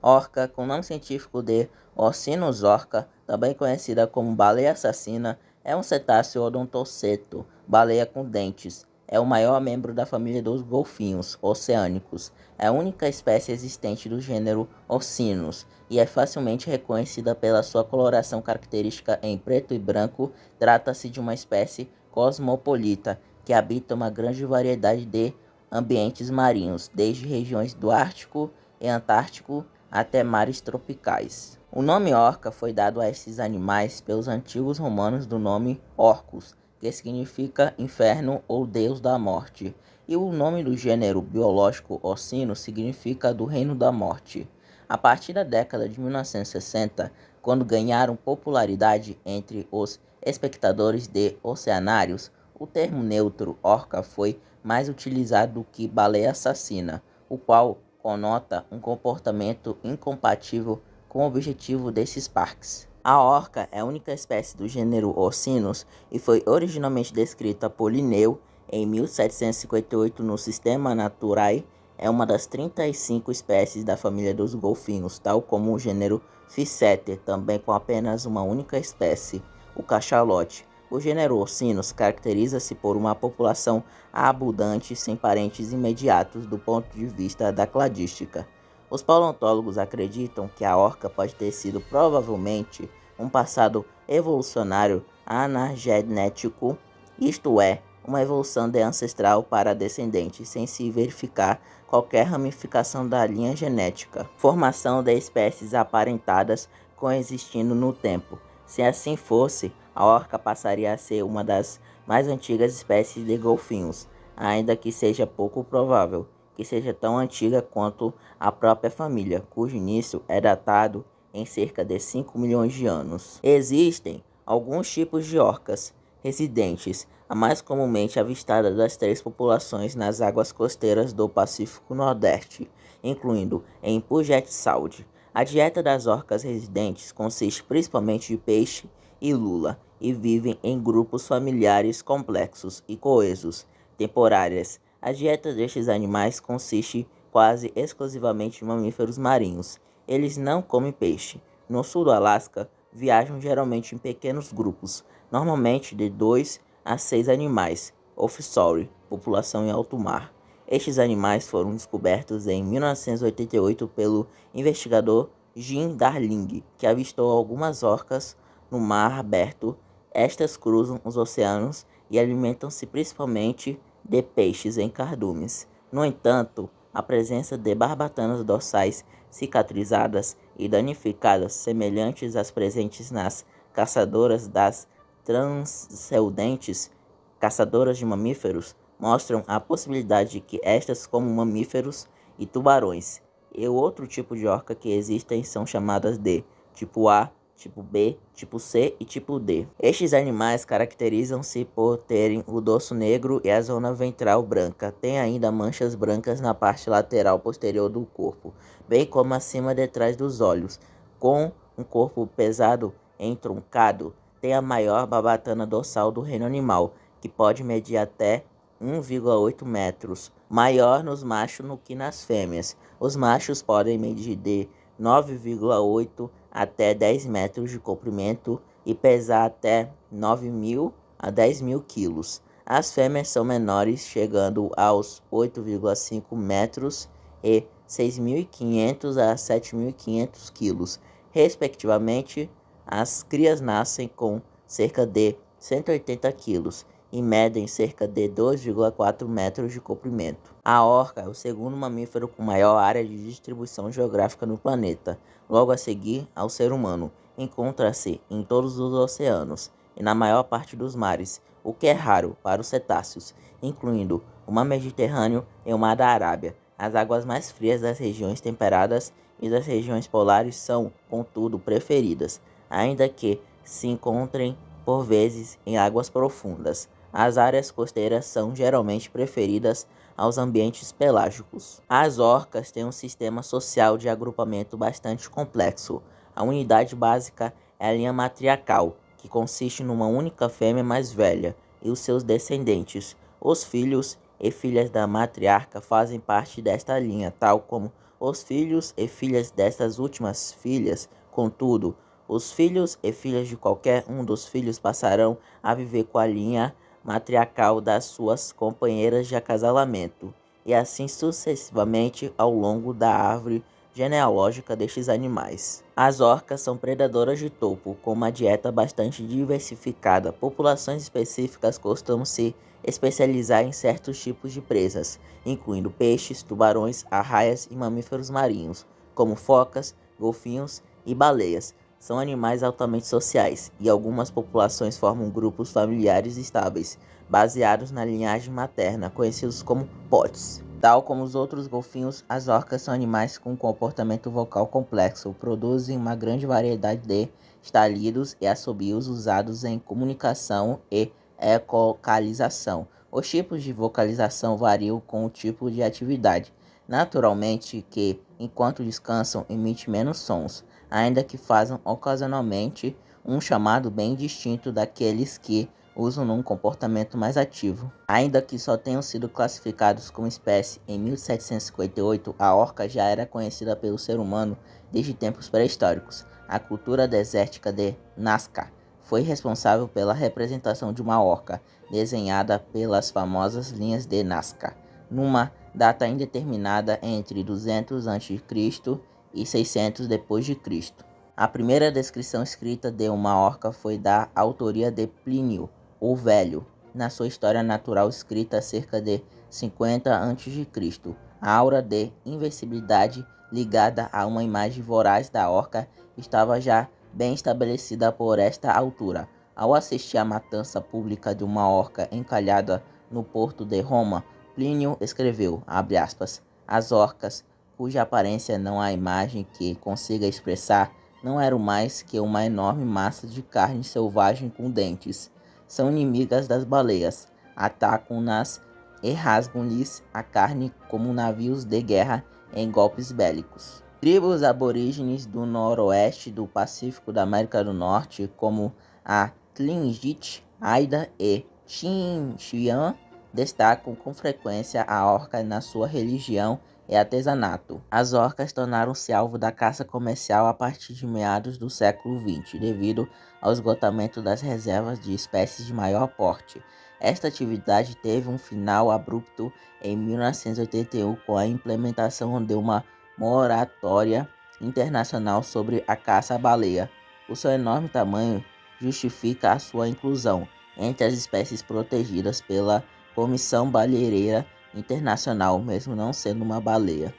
Orca, com o nome científico de Orcinus orca, também conhecida como baleia assassina, é um cetáceo odontoceto, baleia com dentes. É o maior membro da família dos golfinhos oceânicos. É a única espécie existente do gênero Orcinus e é facilmente reconhecida pela sua coloração característica em preto e branco. Trata-se de uma espécie cosmopolita que habita uma grande variedade de ambientes marinhos, desde regiões do Ártico e Antártico até mares tropicais. O nome orca foi dado a esses animais pelos antigos romanos do nome Orcus, que significa inferno ou deus da morte, e o nome do gênero biológico Orcinus significa do reino da morte. A partir da década de 1960, quando ganharam popularidade entre os espectadores de oceanários, o termo neutro orca foi mais utilizado do que baleia assassina, o qual conota um comportamento incompatível com o objetivo desses parques. A orca é a única espécie do gênero Orcinus e foi originalmente descrita por Linneu em 1758 no Systema Naturae. É uma das 35 espécies da família dos golfinhos, tal como o gênero Physeter, também com apenas uma única espécie, o cachalote. O gênero Orcinus caracteriza-se por uma população abundante sem parentes imediatos do ponto de vista da cladística. Os paleontólogos acreditam que a orca pode ter sido provavelmente um passado evolucionário anagenético, isto é, uma evolução de ancestral para descendente, sem se verificar qualquer ramificação da linha genética. Formação de espécies aparentadas coexistindo no tempo. Se assim fosse, a orca passaria a ser uma das mais antigas espécies de golfinhos, ainda que seja pouco provável que seja tão antiga quanto a própria família, cujo início é datado em cerca de 5 milhões de anos. Existem alguns tipos de orcas residentes, a mais comumente avistada das três populações nas águas costeiras do Pacífico Nordeste, incluindo em Puget Sound. A dieta das orcas residentes consiste principalmente de peixe e lula, e vivem em grupos familiares complexos e coesos, temporárias. A dieta destes animais consiste quase exclusivamente de mamíferos marinhos. Eles não comem peixe. No sul do Alasca, viajam geralmente em pequenos grupos, normalmente de 2 a 6 animais, offshore, população em alto mar. Estes animais foram descobertos em 1988 pelo investigador Jim Darling, que avistou algumas orcas no mar aberto. Estas cruzam os oceanos e alimentam-se principalmente de peixes em cardumes. No entanto, a presença de barbatanas dorsais cicatrizadas e danificadas, semelhantes às presentes nas caçadoras das transcendentes caçadoras de mamíferos, mostram a possibilidade de que estas comam mamíferos e tubarões. E o outro tipo de orca que existem são chamadas de tipo A, tipo B, tipo C e tipo D. Estes animais caracterizam-se por terem o dorso negro e a zona ventral branca. Tem ainda manchas brancas na parte lateral posterior do corpo, bem como acima e detrás dos olhos. Com um corpo pesado e entroncado, tem a maior barbatana dorsal do reino animal, que pode medir até 1,8 metros, maior nos machos do que nas fêmeas. Os machos podem medir de 9,8 até 10 metros de comprimento e pesar até 9.000 a 10.000 quilos. As fêmeas são menores, chegando aos 8,5 metros e 6.500 a 7.500 quilos, respectivamente. As crias nascem com cerca de 180 quilos e medem cerca de 2,4 metros de comprimento. A orca é o segundo mamífero com maior área de distribuição geográfica no planeta, logo a seguir ao ser humano. Encontra-se em todos os oceanos e na maior parte dos mares, o que é raro para os cetáceos, incluindo o mar Mediterrâneo e o mar da Arábia. As águas mais frias das regiões temperadas e das regiões polares são, contudo, preferidas, ainda que se encontrem por vezes em águas profundas. As áreas costeiras são geralmente preferidas aos ambientes pelágicos. As orcas têm um sistema social de agrupamento bastante complexo. A unidade básica é a linha matriarcal, que consiste numa única fêmea mais velha e os seus descendentes. Os filhos e filhas da matriarca fazem parte desta linha, tal como Os filhos e filhas destas últimas filhas, contudo, os filhos e filhas de qualquer um dos filhos passarão a viver com a linha matriarcal das suas companheiras de acasalamento, e assim sucessivamente ao longo da árvore genealógica destes animais. As orcas são predadoras de topo, com uma dieta bastante diversificada. Populações específicas costumam se especializar em certos tipos de presas, incluindo peixes, tubarões, arraias e mamíferos marinhos, como focas, golfinhos e baleias. São animais altamente sociais, e algumas populações formam grupos familiares estáveis, baseados na linhagem materna, conhecidos como pods. Tal como os outros golfinhos, as orcas são animais com comportamento vocal complexo, produzem uma grande variedade de estalidos e assobios usados em comunicação e ecocalização. Os tipos de vocalização variam com o tipo de atividade. Naturalmente que, enquanto descansam, emite menos sons, ainda que façam ocasionalmente um chamado bem distinto daqueles que usam num comportamento mais ativo. Ainda que só tenham sido classificados como espécie em 1758, a orca já era conhecida pelo ser humano desde tempos pré-históricos. A cultura desértica de Nazca foi responsável pela representação de uma orca, desenhada pelas famosas linhas de Nazca, numa data indeterminada entre 200 a.C. e 600 d.C. A primeira descrição escrita de uma orca foi da autoria de Plínio o Velho, na sua História Natural escrita cerca de 50 a.C. A aura de invencibilidade ligada a uma imagem voraz da orca estava já bem estabelecida por esta altura. Ao assistir à matança pública de uma orca encalhada no porto de Roma, Plínio escreveu, abre aspas, as orcas, cuja aparência não há imagem que consiga expressar, não eram mais que uma enorme massa de carne selvagem com dentes. São inimigas das baleias, atacam-nas e rasgam-lhes a carne como navios de guerra em golpes bélicos. Tribos aborígenes do noroeste do Pacífico da América do Norte, como a Tlingit, Haida e Xinjiang, destacam com frequência a orca na sua religião e artesanato. As orcas tornaram-se alvo da caça comercial a partir de meados do século XX, devido ao esgotamento das reservas de espécies de maior porte. Esta atividade teve um final abrupto em 1981 com a implementação de uma moratória internacional sobre a caça à baleia. O seu enorme tamanho justifica a sua inclusão entre as espécies protegidas pela Comissão Baleeira Internacional, mesmo não sendo uma baleia.